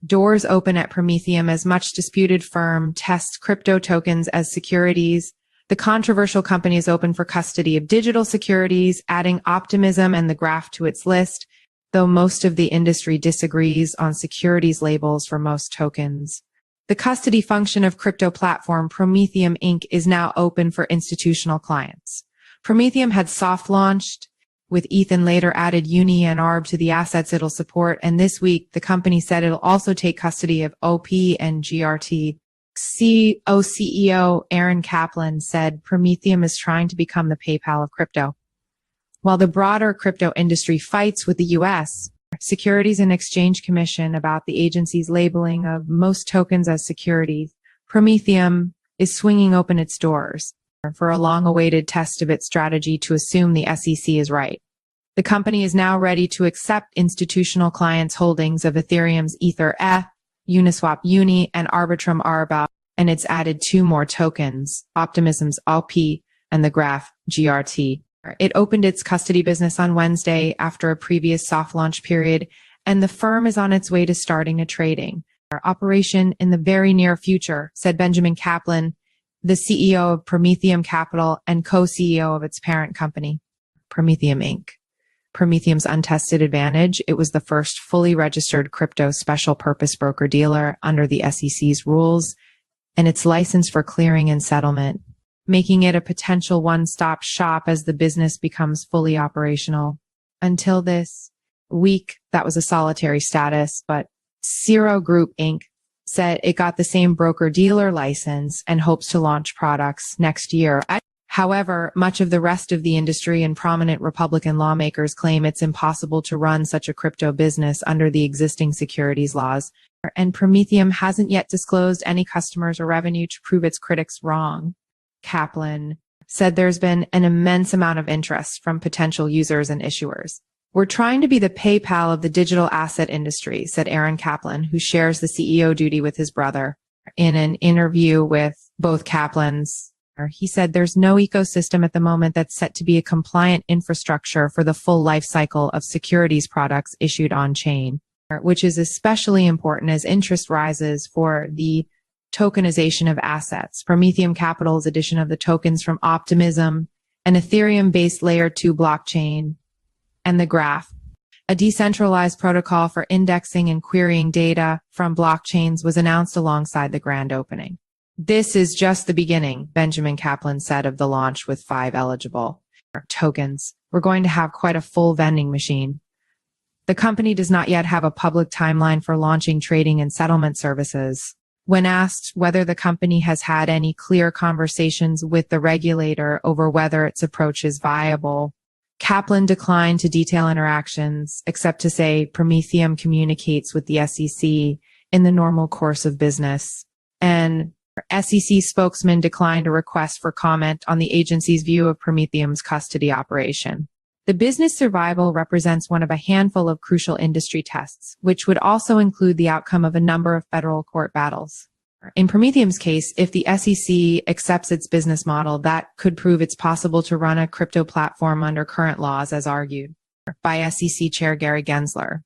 Doors open at Prometheum as much disputed firm tests crypto tokens as securities. The controversial company is open for custody of digital securities, adding Optimism and The Graph to its list, though most of the industry disagrees on securities labels for most tokens. The custody function of crypto platform Prometheum Inc. is now open for institutional clients. Prometheum had soft launched with ETH and later added UNI and ARB to the assets it'll support, and this week the company said it'll also take custody of OP and GRT. CEO Benjamin Kaplan said Prometheum is trying to become the PayPal of crypto. While the broader crypto industry fights with the U.S. Securities and Exchange Commission about the agency's labeling of most tokens as securities, Prometheum is swinging open its doors for a long-awaited test of its strategy to assume the SEC is right. The company is now ready to accept institutional clients' holdings of Ethereum's Ether ETH, Uniswap UNI, and Arbitrum ARB, and it's added 2 more tokens, Optimism's OP and The Graph GRT. It opened its custody business on Wednesday after a previous soft launch period, and the firm is on its way to starting a trading operation in the very near future, said Benjamin Kaplan, the CEO of Prometheum Capital and co-CEO of its parent company, Prometheum Inc. Prometheum's untested advantage, it was the first fully registered crypto special purpose broker-dealer under the SEC's rules, and its license for clearing and settlement, making it a potential one-stop shop as the business becomes fully operational. Until this week, that was a solitary status, but Zero Group Inc. said it got the same broker-dealer license and hopes to launch products next year. However, much of the rest of the industry and prominent Republican lawmakers claim it's impossible to run such a crypto business under the existing securities laws, and Prometheum hasn't yet disclosed any customers or revenue to prove its critics wrong. Kaplan said there's been an immense amount of interest from potential users and issuers. We're trying to be the PayPal of the digital asset industry, said Benjamin Kaplan, who shares the CEO duty with his brother. In an interview with both Kaplans, he said there's no ecosystem at the moment that's set to be a compliant infrastructure for the full life cycle of securities products issued on-chain, which is especially important as interest rises for the tokenization of assets. Prometheum Capital's addition of the tokens from Optimism, an Ethereum-based Layer 2 blockchain, and The Graph, a decentralized protocol for indexing and querying data from blockchains, was announced alongside the grand opening. This is just the beginning, Benjamin Kaplan said of the launch with 5 eligible tokens. We're going to have quite a full vending machine. The company does not yet have a public timeline for launching trading and settlement services. When asked whether the company has had any clear conversations with the regulator over whether its approach is viable, Kaplan declined to detail interactions, except to say Prometheum communicates with the SEC in the normal course of business. And SEC spokesman declined a request for comment on the agency's view of Prometheum's custody operation. The business survival represents one of a handful of crucial industry tests, which would also include the outcome of a number of federal court battles. In Prometheum's case, if the SEC accepts its business model, that could prove it's possible to run a crypto platform under current laws, as argued by SEC Chair Gary Gensler.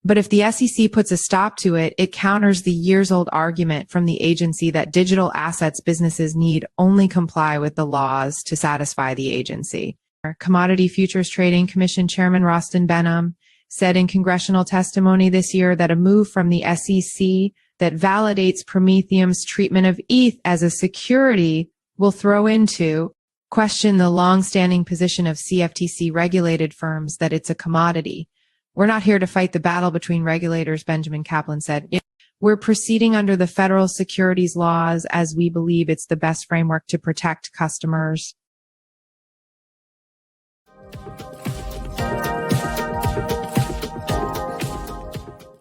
But if the SEC puts a stop to it, it counters the years-old argument from the agency that digital assets businesses need only comply with the laws to satisfy the agency. Commodity Futures Trading Commission Chairman Rostin Benham said in congressional testimony this year that a move from the SEC that validates Prometheum's treatment of ETH as a security will throw into question the long-standing position of CFTC-regulated firms that it's a commodity. We're not here to fight the battle between regulators, Benjamin Kaplan said. We're proceeding under the federal securities laws as we believe it's the best framework to protect customers.